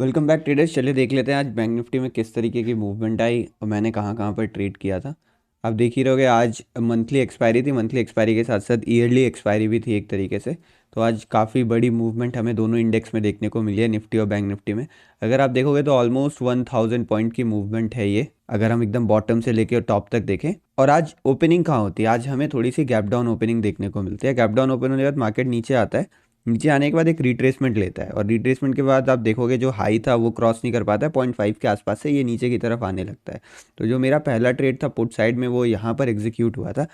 Welcome back traders. चलिए देख लेते हैं आज बैंक निफ्टी में किस तरीके की मूवमेंट आई और मैंने कहाँ कहाँ पर ट्रेड किया था। आप देख ही रहोगे, आज मंथली एक्सपायरी थी, मंथली एक्सपायरी के साथ साथ ईयरली एक्सपायरी भी थी एक तरीके से। तो आज काफ़ी बड़ी मूवमेंट हमें दोनों इंडेक्स में देखने को मिली है, निफ्टी और बैंक निफ्टी में। अगर आप देखोगे तो ऑलमोस्ट 1000 पॉइंट की मूवमेंट है ये, अगर हम एकदम बॉटम से लेके टॉप तक देखें। और आज ओपनिंग कहाँ होती है, आज हमें थोड़ी सी गैप डाउन ओपनिंग देखने को मिलती है। गैप डाउन ओपन होने के बाद मार्केट नीचे आता है, नीचे आने के बाद एक रिट्रेसमेंट लेता है और रिट्रेसमेंट के बाद आप देखोगे जो हाई था वो क्रॉस नहीं कर पाता है, 0.5 के आसपास से ये नीचे की तरफ आने लगता है। तो जो मेरा पहला ट्रेड था पुट साइड में वो यहाँ पर एग्जीक्यूट हुआ था।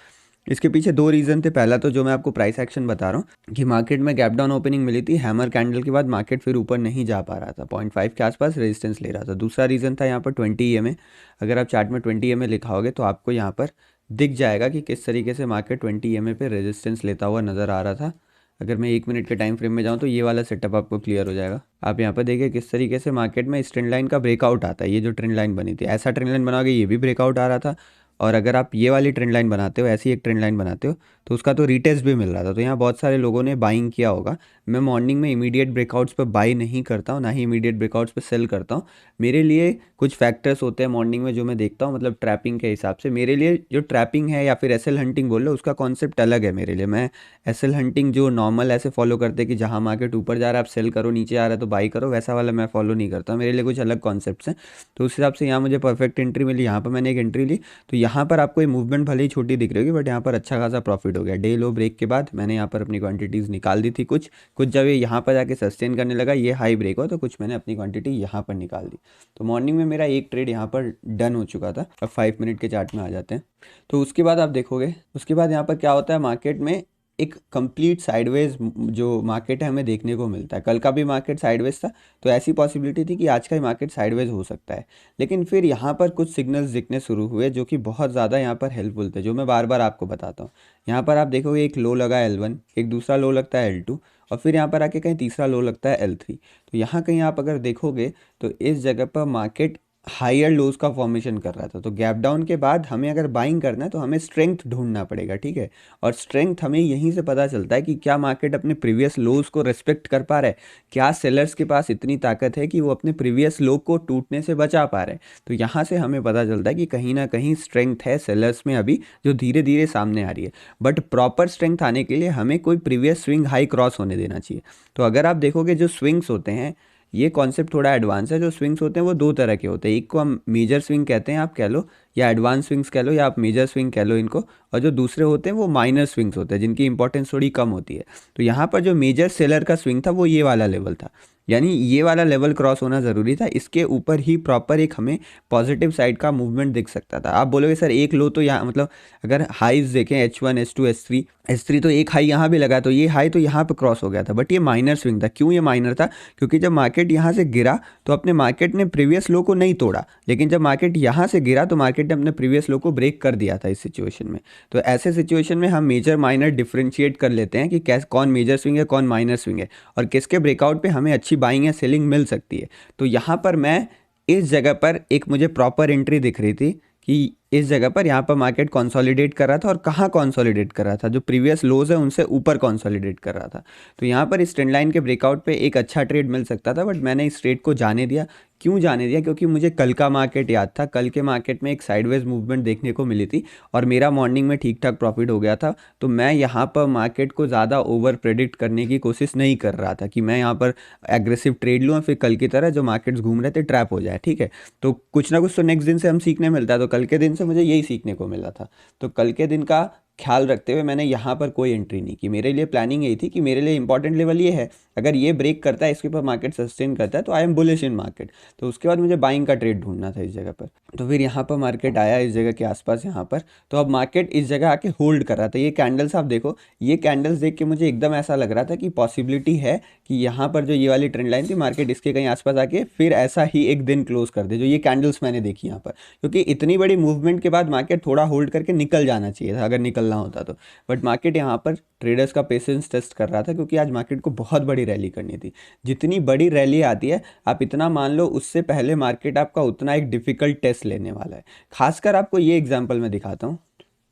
इसके पीछे दो रीज़न थे। पहला तो जो मैं आपको प्राइस एक्शन बता रहा हूँ कि मार्केट में गैप डाउन ओपनिंग मिली थी, हैमर कैंडल के बाद मार्केट फिर ऊपर नहीं जा पा रहा था, 0.5 के आसपास रेजिस्टेंस ले रहा था। दूसरा रीज़न था यहाँ पर 20 EMA। अगर आप चार्ट में 20 EMA लिखा होगे तो आपको यहाँ पर दिख जाएगा कि किस तरीके से मार्केट 20 EMA पे रेजिस्टेंस लेता हुआ नज़र आ रहा था। अगर मैं 1 मिनट के टाइम फ्रेम में जाऊँ तो ये वाला सेटअप आपको क्लियर हो जाएगा। आप यहाँ पर देखिए किस तरीके से मार्केट में इस ट्रेंड लाइन का ब्रेकआउट आता है। ये जो ट्रेंड लाइन बनी थी, ऐसा ट्रेंड लाइन बनाओगे ये भी ब्रेकआउट आ रहा था। और अगर आप ये वाली ट्रेंड लाइन बनाते हो, ऐसी एक ट्रेंड लाइन बनाते हो, तो उसका तो रीटेस्ट भी मिल रहा था। तो यहाँ बहुत सारे लोगों ने बाइंग किया होगा। मैं मॉर्निंग में इमीडिएट ब्रेकआउट्स पर बाई नहीं करता हूँ, ना ही इमीडिएट ब्रेकआउट्स पर सेल करता हूँ। मेरे लिए कुछ फैक्टर्स होते हैं मॉर्निंग में जो मैं देखता हूँ, मतलब ट्रैपिंग के हिसाब से। मेरे लिए जो ट्रैपिंग है या फिर एसएल हंटिंग बोल लो, उसका कॉन्सेप्ट अलग है मेरे लिए। मैं एसएल हंटिंग जो नॉर्मल ऐसे फॉलो करते हैं कि जहाँ मार्केट ऊपर जा रहा है आप सेल करो, नीचे आ रहा है तो बाई करो, वैसा वाला मैं फॉलो नहीं करता। मेरे लिए कुछ अलग कॉन्सेप्ट्स हैं। तो उस हिसाब से यहाँ मुझे परफेक्ट एंट्री मिली, यहाँ पर मैंने एक एंट्री ली। तो यहाँ पर आपको ये मूवमेंट भले ही छोटी दिख रही होगी बट यहाँ पर अच्छा खासा प्रॉफिट हो गया। डे लो ब्रेक के बाद मैंने यहाँ पर अपनी क्वांटिटीज़ निकाल दी थी कुछ कुछ जब ये यहाँ पर जाके सस्टेन करने लगा, ये हाई ब्रेक हो, तो कुछ मैंने अपनी क्वांटिटी यहाँ पर निकाल दी। तो मॉर्निंग में मेरा एक ट्रेड यहाँ पर डन हो चुका था। अब 5 मिनट के चार्ट में आ जाते हैं। तो उसके बाद आप देखोगे, उसके बाद यहाँ पर क्या होता है, मार्केट में एक कंप्लीट साइडवेज जो मार्केट है हमें देखने को मिलता है। कल का भी मार्केट साइडवेज था, तो ऐसी पॉसिबिलिटी थी कि आज का ही मार्केट साइडवेज हो सकता है। लेकिन फिर यहाँ पर कुछ सिग्नल्स दिखने शुरू हुए जो कि बहुत ज़्यादा यहाँ पर हेल्पफुल थे, जो मैं बार बार आपको बताता हूँ। यहाँ पर आप देखोगे एक लो लगा L1, एक दूसरा लो लगता है L2, और फिर यहाँ पर आके कहीं तीसरा लो लगता है L3। तो यहाँ कहीं आप अगर देखोगे तो इस जगह पर मार्केट हायर लोज का फॉर्मेशन कर रहा था। तो गैप डाउन के बाद हमें अगर बाइंग करना है तो हमें स्ट्रेंथ ढूंढना पड़ेगा, ठीक है। और स्ट्रेंथ हमें यहीं से पता चलता है कि क्या मार्केट अपने प्रीवियस लोज को रिस्पेक्ट कर पा रहा है, क्या सेलर्स के पास इतनी ताकत है कि वो अपने प्रीवियस लो को टूटने से बचा पा रहे हैं। तो यहाँ से हमें पता चलता है कि कहीं ना कहीं स्ट्रेंथ है सेलर्स में अभी, जो धीरे धीरे सामने आ रही है। बट प्रॉपर स्ट्रेंथ आने के लिए हमें कोई प्रीवियस स्विंग हाई क्रॉस होने देना चाहिए। तो अगर आप देखोगे जो स्विंग्स होते हैं, ये कॉन्सेप्ट थोड़ा एडवांस है। जो स्विंग्स होते हैं वो दो तरह के होते हैं, एक को हम मेजर स्विंग कहते हैं आप कह लो, या एडवांस स्विंग्स कह लो, या आप मेजर स्विंग कह लो इनको। और जो दूसरे होते हैं वो माइनर स्विंग्स होते हैं, जिनकी इंपॉर्टेंस थोड़ी कम होती है। तो यहाँ पर जो मेजर सेलर का स्विंग था वो ये वाला लेवल था, यानी ये वाला लेवल क्रॉस होना ज़रूरी था। इसके ऊपर ही प्रॉपर एक हमें पॉजिटिव साइड का मूवमेंट दिख सकता था। आप बोलोगे सर एक लो तो यहाँ मतलब अगर हाईज देखें H1 H2 S3 तो एक हाई यहाँ भी लगा, तो ये हाई तो यहाँ पे क्रॉस हो गया था, बट ये माइनर स्विंग था। क्यों ये माइनर था? क्योंकि जब मार्केट यहाँ से गिरा तो अपने मार्केट ने प्रीवियस लो को नहीं तोड़ा, लेकिन जब मार्केट यहाँ से गिरा तो मार्केट ने अपने प्रीवियस लो को ब्रेक कर दिया था इस सिचुएशन में। तो ऐसे सिचुएशन में हम मेजर माइनर डिफ्रेंशिएट कर लेते हैं कि कैसे कौन मेजर स्विंग है कौन माइनर स्विंग है, और किसके ब्रेकआउट पे हमें अच्छी बाइंग या सेलिंग मिल सकती है। तो यहाँ पर मैं इस जगह पर एक मुझे प्रॉपर एंट्री दिख रही थी कि इस जगह पर यहाँ पर मार्केट कंसोलिडेट कर रहा था, और कहाँ कंसोलिडेट कर रहा था, जो प्रीवियस लोज है उनसे ऊपर कंसोलिडेट कर रहा था। तो यहाँ पर इस ट्रेंड लाइन के ब्रेकआउट पे एक अच्छा ट्रेड मिल सकता था, बट मैंने इस ट्रेड को जाने दिया। क्यों जाने दिया? क्योंकि मुझे कल का मार्केट याद था। कल के मार्केट में एक साइडवेज मूवमेंट देखने को मिली थी और मेरा मॉर्निंग में ठीक ठाक प्रॉफिट हो गया था। तो मैं यहाँ पर मार्केट को ज़्यादा ओवर प्रेडिक्ट करने की कोशिश नहीं कर रहा था कि मैं यहाँ पर एग्रेसिव ट्रेड लूँ और फिर कल की तरह जो मार्केट्स घूम रहे थे ट्रैप हो जाए, ठीक है। तो कुछ ना कुछ तो नेक्स्ट दिन से हम सीखने मिलता है, तो कल के दिन से मुझे यही सीखने को मिला था। तो कल के दिन का ख्याल रखते हुए मैंने यहाँ पर कोई एंट्री नहीं की। मेरे लिए प्लानिंग यही थी कि मेरे लिए इंपॉर्टेंट लेवल ये है, अगर ये ब्रेक करता है, इसके ऊपर मार्केट सस्टेन करता है तो I am bullish in market. तो उसके बाद मुझे बाइंग का ट्रेड ढूंढना था इस जगह पर। तो फिर यहाँ पर मार्केट आया इस जगह के आसपास यहाँ पर। तो अब मार्केट इस जगह आके होल्ड कर रहा था। ये कैंडल्स आप देखो, ये कैंडल्स देख के मुझे एकदम ऐसा लग रहा था कि पॉसिबिलिटी है कि यहाँ पर जो ये वाली ट्रेंड लाइन थी मार्केट इसके कहीं आसपास आके फिर ऐसा ही एक दिन क्लोज कर दे, जो ये कैंडल्स मैंने देखी यहाँ पर। क्योंकि इतनी बड़ी मूवमेंट के बाद मार्केट थोड़ा होल्ड करके निकल जाना चाहिए था, अगर निकलना होता तो। बट मार्केट यहाँ पर ट्रेडर्स का पेशेंस टेस्ट कर रहा था, क्योंकि आज मार्केट को बहुत बड़ी रैली करनी थी। जितनी बड़ी रैली आती है आप इतना मान लो, उससे पहले मार्केट आपका उतना एक डिफिकल्ट टेस्ट लेने वाला है। खासकर आपको ये एग्जांपल मैं दिखाता हूँ।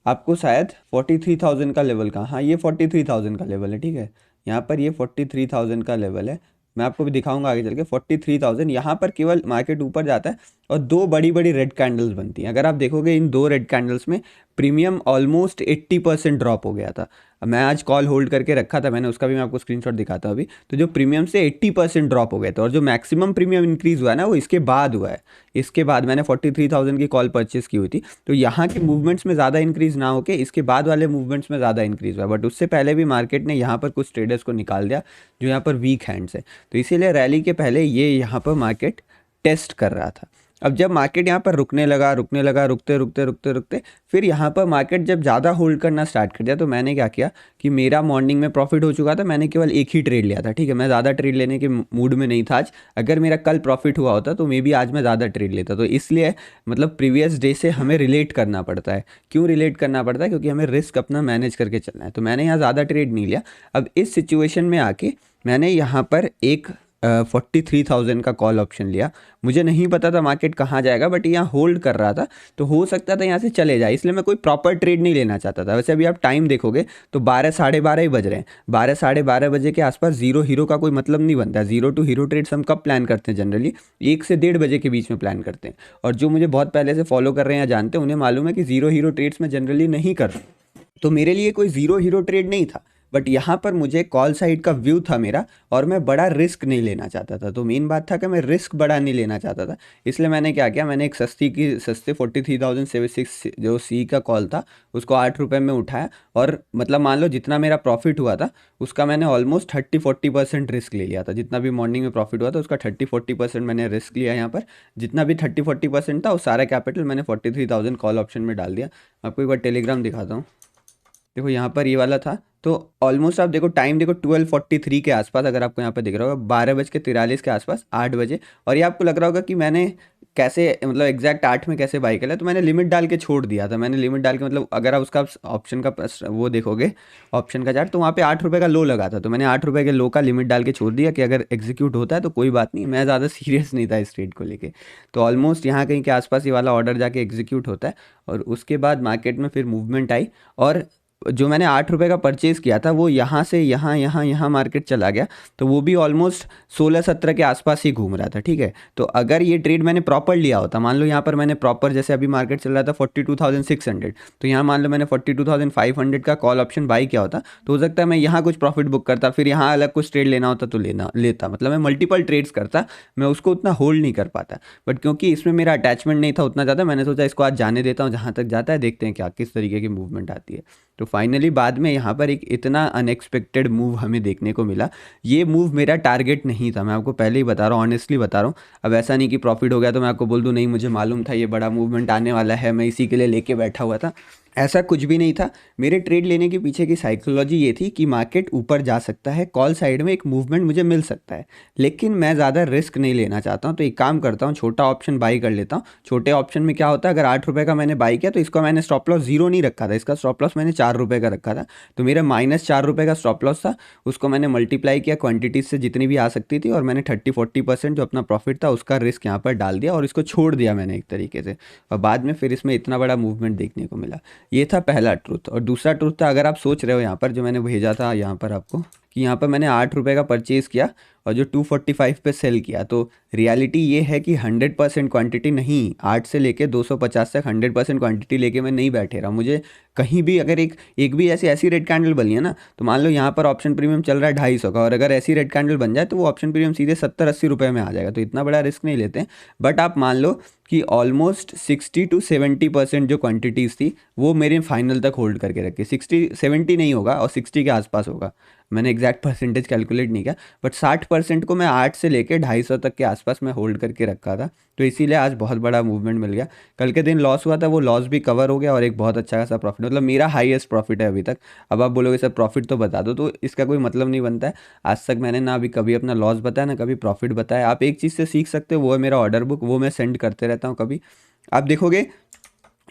आपको शायद 43,000 का लेवल का, हाँ ये 43,000 का लेवल है, ठीक है। यहाँ पर ये 43,000 का लेवल है। मैं आपको भी दिखाऊंगा आगे चल के 43,000 यहाँ पर केवल मार्केट ऊपर जाता है और दो बड़ी बड़ी रेड कैंडल्स बनती हैं। अगर आप देखोगे इन दो रेड कैंडल्स में प्रीमियम ऑलमोस्ट 80% ड्रॉप हो गया था। मैं आज कॉल होल्ड करके रखा था मैंने, उसका भी मैं आपको स्क्रीनशॉट दिखाता हूँ अभी। तो जो प्रीमियम से 80% ड्रॉप हो गया था और जो मैक्सिमम प्रीमियम इंक्रीज़ हुआ है ना वो इसके बाद हुआ है। इसके बाद मैंने 43,000 की कॉल परचेस की हुई थी, तो यहाँ के मूवमेंट्स में ज़्यादा इंक्रीज़ ना होके इसके बाद वाले मूवमेंट्स में ज़्यादा इंक्रीज़ हुआ, बट उससे पहले भी मार्केट ने यहाँ पर कुछ ट्रेडर्स को निकाल दिया जो यहाँ पर वीक हैंड्स है। तो इसीलिए रैली के पहले ये यहाँ पर मार्केट टेस्ट कर रहा था। अब जब मार्केट यहाँ पर रुकने लगा रुकते फिर यहाँ पर मार्केट जब ज़्यादा होल्ड करना स्टार्ट कर दिया, तो मैंने क्या किया कि मेरा मॉर्निंग में प्रॉफिट हो चुका था, मैंने केवल एक ही ट्रेड लिया था। ठीक है, मैं ज़्यादा ट्रेड लेने के मूड में नहीं था आज। अगर मेरा कल प्रॉफिट हुआ होता तो मे बी आज मैं ज़्यादा ट्रेड लेता। तो इसलिए मतलब प्रीवियस डे से हमें रिलेट करना पड़ता है। क्यों रिलेट करना पड़ता है? क्योंकि हमें रिस्क अपना मैनेज करके चलना है। तो मैंने यहाँ ज़्यादा ट्रेड नहीं लिया। अब इस सिचुएशन में आके मैंने यहाँ पर एक 43,000 का कॉल ऑप्शन लिया। मुझे नहीं पता था मार्केट कहाँ जाएगा, बट यहाँ होल्ड कर रहा था तो हो सकता था यहाँ से चले जाए, इसलिए मैं कोई प्रॉपर ट्रेड नहीं लेना चाहता था। वैसे अभी आप टाइम देखोगे तो 12 साढ़े 12 ही बज रहे हैं। 12 साढ़े 12 बजे के आसपास जीरो हीरो का कोई मतलब नहीं बनता है। जीरो टू हीरो ट्रेड्स हम कब प्लान करते हैं? जनरली 1 से 1:30 बजे के बीच में प्लान करते हैं। और जो मुझे बहुत पहले से फॉलो कर रहे हैं या जानते हैं उन्हें मालूम है कि जीरो हीरो ट्रेड्स में जनरली नहीं करता। तो मेरे लिए कोई जीरो हीरो ट्रेड नहीं था, बट यहाँ पर मुझे कॉल साइड का व्यू था मेरा और मैं बड़ा रिस्क नहीं लेना चाहता था। तो मेन बात था कि मैं रिस्क बड़ा नहीं लेना चाहता था, इसलिए मैंने क्या किया, मैंने एक सस्ते 43,076 जो सी का कॉल था उसको 8 रुपये में उठाया। और मतलब मान लो जितना मेरा प्रॉफिट हुआ था उसका मैंने ऑलमोस्ट 30-40% रिस्क ले लिया था। जितना भी मॉर्निंग में प्रॉफिट हुआ था उसका 30-40% मैंने रिस्क लिया यहाँ पर। जितना भी 30-40% था वो सारा कैपिटल मैंने 43,000 कॉल ऑप्शन में डाल दिया। आपको एक बार टेलीग्राम दिखाता हूँ। देखो यहाँ पर ये वाला था, तो ऑलमोस्ट आप देखो टाइम देखो 12:43 के आसपास, अगर आपको यहाँ पर दिख रहा होगा 12:43 के आसपास 8 बजे। और ये आपको लग रहा होगा कि मैंने कैसे मतलब एग्जैक्ट 8 में कैसे बाई कर लिया। तो मैंने लिमिट डाल के छोड़ दिया था। मैंने लिमिट डाल के मतलब अगर आप उसका ऑप्शन का वो देखोगे ऑप्शन का चार्ट, तो वहाँ पे 8 रुपये का लो लगा था। तो मैंने 8 रुपये के लो का लिमिट डाल के छोड़ दिया कि अगर एग्जीक्यूट होता है तो कोई बात नहीं। मैं ज़्यादा सीरियस नहीं था इस ट्रेड को लेके। तो ऑलमोस्ट यहाँ कहीं के आसपास ये वाला ऑर्डर जाके एग्जीक्यूट होता है और उसके बाद मार्केट में फिर मूवमेंट आई। और जो मैंने 8 रुपये का परचेज़ किया था वो यहाँ से यहाँ मार्केट चला गया। तो वो भी ऑलमोस्ट 16-17 के आसपास ही घूम रहा था। ठीक है, तो अगर ये ट्रेड मैंने प्रॉपर लिया होता, मान लो यहाँ पर मैंने प्रॉपर, जैसे अभी मार्केट चल रहा था 42,600, तो यहाँ मान लो मैंने 42,500 का कॉल ऑप्शन बाई किया होता, तो हो सकता है मैं यहाँ कुछ प्रॉफिट बुक करता, फिर यहाँ अलग कुछ ट्रेड लेना होता तो लेता। मतलब मैं मल्टीपल ट्रेड्स करता, मैं उसको उतना होल्ड नहीं कर पाता। बट क्योंकि इसमें मेरा अटैचमेंट नहीं था उतना ज़्यादा, मैंने सोचा इसको आज जाने देता हूँ, जहाँ तक जाता है देखते हैं क्या किस तरीके की मूवमेंट आती है। तो फाइनली बाद में यहाँ पर एक इतना अनएक्सपेक्टेड मूव हमें देखने को मिला। ये मूव मेरा टारगेट नहीं था, मैं आपको पहले ही बता रहा हूँ, ऑनेस्टली बता रहा हूँ। अब ऐसा नहीं कि प्रॉफिट हो गया तो मैं आपको बोल दूँ नहीं मुझे मालूम था ये बड़ा मूवमेंट आने वाला है, मैं इसी के लिए लेके बैठा हुआ था। ऐसा कुछ भी नहीं था। मेरे ट्रेड लेने के पीछे की साइकोलॉजी ये थी कि मार्केट ऊपर जा सकता है, कॉल साइड में एक मूवमेंट मुझे मिल सकता है, लेकिन मैं ज़्यादा रिस्क नहीं लेना चाहता हूँ। तो एक काम करता हूँ, छोटा ऑप्शन बाई कर लेता हूँ। छोटे ऑप्शन में क्या होता है, अगर 8 रुपये का मैंने बाई किया तो इसका मैंने स्टॉप लॉस 0 नहीं रखा था, इसका स्टॉप लॉस मैंने 4 रुपये का रखा था। तो मेरा -4 रुपये का स्टॉप लॉस था, उसको मैंने मल्टीप्लाई किया क्वांटिटीज से जितनी भी आ सकती थी, और मैंने 30-40% जो अपना प्रॉफिट था उसका रिस्क यहाँ पर डाल दिया और इसको छोड़ दिया मैंने एक तरीके से। और बाद में फिर इसमें इतना बड़ा मूवमेंट देखने को मिला। ये था पहला ट्रुथ। और दूसरा ट्रुथ था, अगर आप सोच रहे हो यहाँ पर जो मैंने भेजा था यहाँ पर आपको, कि यहाँ पर मैंने 8 रुपये का परचेज़ किया और जो 245 पे सेल किया, तो रियलिटी ये है कि 100% क्वांटिटी नहीं, 8 से लेके 250 तक 100% क्वांटिटी लेके मैं नहीं बैठे रहा। मुझे कहीं भी अगर एक भी ऐसी रेड कैंडल बनी है ना, तो मान लो यहाँ पर ऑप्शन प्रीमियम चल रहा है 250 का, और अगर ऐसी रेड कैंडल बन जाए तो वो ऑप्शन प्रीमियम सीधे 70-80 रुपये में आ जाएगा। तो इतना बड़ा रिस्क नहीं लेते हैं। बट आप मान लो कि ऑलमोस्ट 60-70% जो क्वांटिटीज़ थी वो मेरे फाइनल तक होल्ड करके रखी। 60-70 नहीं होगा और 60 के आसपास होगा, मैंने एग्जैक्ट परसेंटेज कैलकुलेट नहीं किया, बट 60% को मैं 8 से लेकर 250 तक के आसपास मैं होल्ड करके रखा था। तो इसीलिए आज बहुत बड़ा मूवमेंट मिल गया। कल के दिन लॉस हुआ था, वो लॉस भी कवर हो गया और एक बहुत अच्छा खासा प्रॉफिट, मतलब मेरा हाईएस्ट प्रॉफिट है अभी तक। अब आप बोलोगे सर प्रॉफिट तो बता दो, तो इसका कोई मतलब नहीं बनता है। आज तक मैंने ना अभी कभी अपना लॉस बताया ना कभी प्रॉफिट बताया। आप एक चीज़ से सीख सकते हो, वो है मेरा ऑर्डर बुक, वो मैं सेंड करते रहता हूँ। कभी आप देखोगे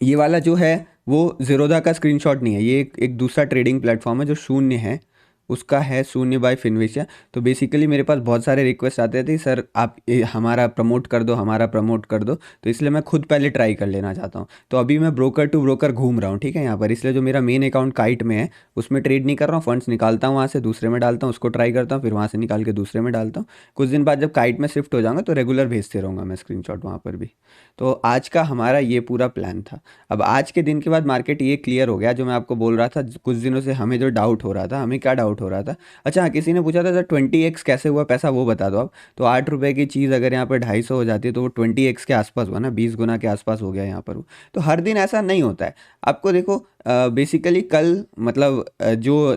ये वाला जो है वो ज़ीरोधा का स्क्रीनशॉट नहीं है, ये एक दूसरा ट्रेडिंग प्लेटफॉर्म है जो शून्य है। उसका है शून्य बाय फिनविशिया। तो बेसिकली मेरे पास बहुत सारे रिक्वेस्ट आते थे, सर आप हमारा प्रमोट कर दो, हमारा प्रमोट कर दो। तो इसलिए मैं खुद पहले ट्राई कर लेना चाहता हूँ। तो अभी मैं ब्रोकर टू ब्रोकर घूम रहा हूँ, ठीक है, यहाँ पर। इसलिए जो मेरा मेन अकाउंट काइट में है उसमें ट्रेड नहीं कर रहा हूँ, फंड्स निकालता हूँ वहाँ से, दूसरे में डालता हूँ, उसको ट्राई करता हूँ, फिर वहाँ से निकाल के दूसरे में डालता हूँ। कुछ दिन बाद जब काइट में शिफ्ट हो जाऊँगा तो रेगुलर भेजते रहूँगा मैं स्क्रीनशॉट वहाँ पर भी। तो आज का हमारा ये पूरा प्लान था। अब आज के दिन के बाद मार्केट ये क्लियर हो गया जो मैं आपको बोल रहा था कुछ दिनों से, हमें जो डाउट हो रहा था, हमें क्या डाउट हो रहा था। अच्छा हाँ, किसी ने पूछा था सर 20x कैसे हुआ पैसा, वो बता दो आप। तो 8 रुपये की चीज़ अगर यहाँ पर 250 हो जाती है तो वो 20x के आसपास हुआ ना, 20 गुना के आसपास हो गया यहाँ पर वो। तो हर दिन ऐसा नहीं होता है। आपको देखो बेसिकली कल मतलब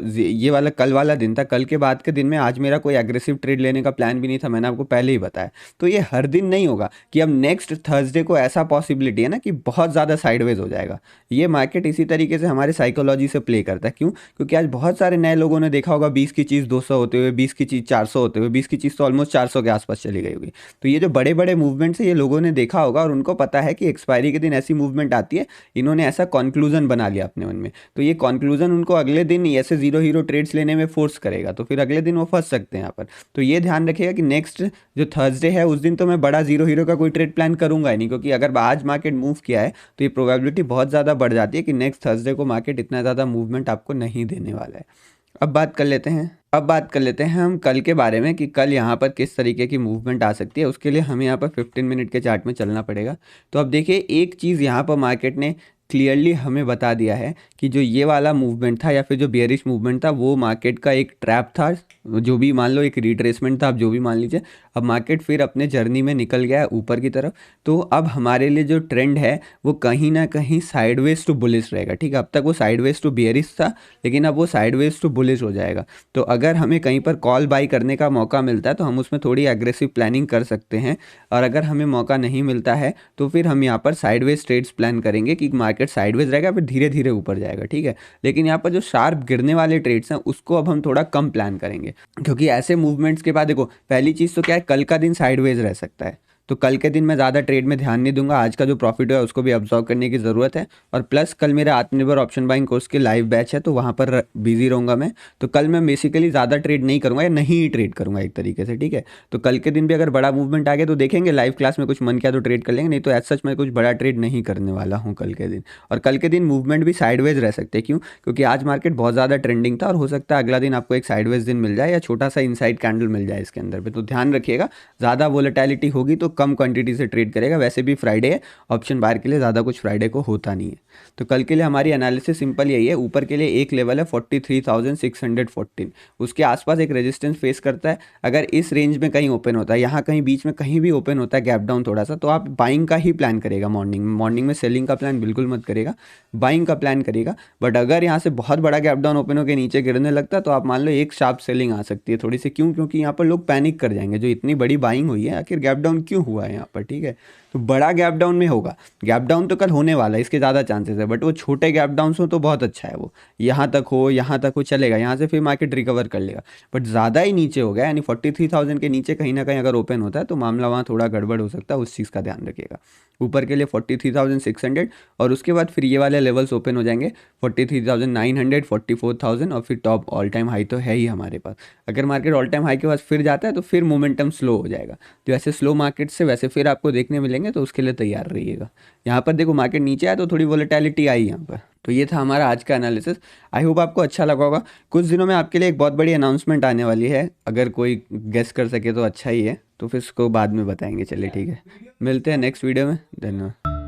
ये वाला कल वाला दिन था, कल के बाद के दिन में आज मेरा कोई एग्रेसिव ट्रेड लेने का प्लान भी नहीं था, मैंने आपको पहले ही बताया। तो ये हर दिन नहीं होगा कि अब नेक्स्ट थर्सडे को ऐसा पॉसिबिलिटी है ना कि बहुत ज़्यादा साइडवेज हो जाएगा। ये मार्केट इसी तरीके से हमारे साइकोलॉजी से प्ले करता है। क्यों? क्योंकि आज बहुत सारे नए लोगों ने देखा होगा 20 की चीज़ 200 होते हुए, 20 की चीज़ 400 होते हुए, 20 की चीज़ तो ऑलमोस्ट 400 के आसपास चली गई होगी। तो ये जो बड़े बड़े मूवमेंट्स है ये लोगों ने देखा होगा और उनको पता है कि एक्सपायरी के दिन ऐसी मूवमेंट आती है। इन्होंने ऐसा कॉन्क्लूजन बना लिया अपने मन में। तो ये कॉन्क्लूजन उनको अगले दिन ऐसे जीरो हीरो ट्रेड्स लेने में फोर्स करेगा, तो फिर अगले दिन वो फंस सकते हैं यहाँ पर। तो ये ध्यान रखिएगा कि नेक्स्ट जो थर्सडे है उस दिन तो मैं बड़ा जीरो हीरो का कोई ट्रेड प्लान करूंगा ही नहीं, क्योंकि अगर आज मार्केट मूव किया है तो ये प्रोबेबिलिटी बहुत ज़्यादा बढ़ जाती है कि नेक्स्ट थर्सडे को मार्केट इतना ज़्यादा मूवमेंट आपको नहीं देने वाला है। अब बात कर लेते हैं हम कल के बारे में कि कल यहाँ पर किस तरीके की मूवमेंट आ सकती है। उसके लिए हमें यहाँ पर 15 मिनट के चार्ट में चलना पड़ेगा। तो अब देखिए एक चीज़ यहाँ पर मार्केट ने क्लियरली हमें बता दिया है कि जो ये वाला मूवमेंट था या फिर जो बेयरिश मूवमेंट था वो मार्केट का एक ट्रैप था, जो भी मान लो एक रिट्रेसमेंट था, आप जो भी मान लीजिए। अब मार्केट फिर अपने जर्नी में निकल गया है ऊपर की तरफ। तो अब हमारे लिए जो ट्रेंड है वो कहीं ना कहीं साइडवेज टू बुलिश रहेगा, ठीक है। अब तक वो साइडवेज टू बेयरिश था, लेकिन अब वो साइडवेज टू बुलिश हो जाएगा। तो अगर हमें कहीं पर कॉल बाई करने का मौका मिलता है तो हम उसमें थोड़ी एग्रेसिव प्लानिंग कर सकते हैं, और अगर हमें मौका नहीं मिलता है तो फिर हम यहाँ पर साइडवेज ट्रेड्स प्लान करेंगे कि मार्केट साइडवेज रहेगा फिर धीरे धीरे ऊपर जाएगा, ठीक है। लेकिन यहाँ पर जो शार्प गिरने वाले ट्रेड्स हैं उसको अब हम थोड़ा कम प्लान करेंगे, क्योंकि ऐसे मूवमेंट्स के बाद देखो पहली चीज़ तो क्या है, कल का दिन साइडवेज रह सकता है। तो कल के दिन मैं ज़्यादा ट्रेड में ध्यान नहीं दूंगा, आज का जो प्रॉफिट है उसको भी ऑब्जर्व करने की ज़रूरत है। और प्लस कल मेरा आत्मनिर्भर ऑप्शन बाइंग कोर्स के लाइव बैच है तो वहाँ पर बिजी रहूँगा मैं। तो कल मैं बेसिकली ज़्यादा ट्रेड नहीं करूँगा या नहीं ही ट्रेड करूँगा एक तरीके से, ठीक है। तो कल के दिन भी अगर बड़ा मूवमेंट आ गया तो देखेंगे लाइव क्लास में, कुछ मन किया तो ट्रेड कर लेंगे, नहीं तो एज सच मैं कुछ बड़ा ट्रेड नहीं करने वाला हूँ कल के दिन। और कल के दिन मूवमेंट भी साइडवेज रह सकते हैं। क्यों? क्योंकि आज मार्केट बहुत ज़्यादा ट्रेंडिंग था और हो सकता है अगला दिन आपको एक साइडवेज दिन मिल जाए या छोटा सा इनसाइड कैंडल मिल जाए इसके अंदर पे। तो ध्यान रखिएगा, ज़्यादा वोलेटिलिटी होगी तो कम क्वांटिटी से ट्रेड करेगा। वैसे भी फ्राइडे है, ऑप्शन बायर के लिए ज़्यादा कुछ फ्राइडे को होता नहीं है। तो कल के लिए हमारी एनालिसिस सिंपल यही है, ऊपर के लिए एक लेवल है 43,614, उसके आसपास एक रेजिस्टेंस फेस करता है। अगर इस रेंज में कहीं ओपन होता है, यहाँ कहीं बीच में कहीं भी ओपन होता है गैप डाउन थोड़ा सा, तो आप बाइंग का ही प्लान करेगा। मॉर्निंग में सेलिंग का प्लान बिल्कुल मत करेगा, बाइंग का प्लान करेगा। बट अगर यहाँ से बहुत बड़ा गैप डाउन ओपन होकर नीचे गिरने लगता है तो आप मान लो एक शार्प सेलिंग आ सकती है थोड़ी सी। क्यों? क्योंकि यहाँ पर लोग पैनिक कर जाएंगे, जो इतनी बड़ी बाइंग हुई है आखिर गैप डाउन क्यों हुआ है यहाँ पर, ठीक है। तो बड़ा गैप डाउन में होगा, गैप डाउन तो कल होने वाला है, इसके ज़्यादा चांसेस है। बट वो छोटे गैप डाउन हो तो बहुत अच्छा है, वो यहाँ तक हो चलेगा, यहाँ से फिर मार्केट रिकवर कर लेगा। बट ज़्यादा ही नीचे हो गया, यानी 43,000 के नीचे कहीं ना कहीं अगर ओपन होता है तो मामला वहाँ थोड़ा गड़बड़ हो सकता है, उस चीज़ का ध्यान रखिएगा। ऊपर के लिए 43,600 और उसके बाद फिर ये वाले लेवल्स ओपन हो जाएंगे 43,900, 44,000 और फिर टॉप ऑल टाइम हाई तो है ही हमारे पास। अगर मार्केट ऑल टाइम हाई के पास फिर जाता है तो फिर मोमेंटम स्लो हो जाएगा। तो ऐसे स्लो मार्केट से वैसे फिर आपको देखने मिलेंगे, तो उसके लिए तैयार रहिएगा। यहाँ पर देखो मार्केट नीचे आया तो थोड़ी वोलेटिलिटी आई यहाँ पर। तो ये था हमारा आज का एनालिसिस। आई होप आपको अच्छा लगा होगा। कुछ दिनों में आपके लिए एक बहुत बड़ी अनाउंसमेंट आने वाली है, अगर कोई गेस कर सके तो अच्छा ही है, तो फिर उसको बाद में बताएंगे। चलिए ठीक है, मिलते हैं नेक्स्ट वीडियो में। धन्यवाद।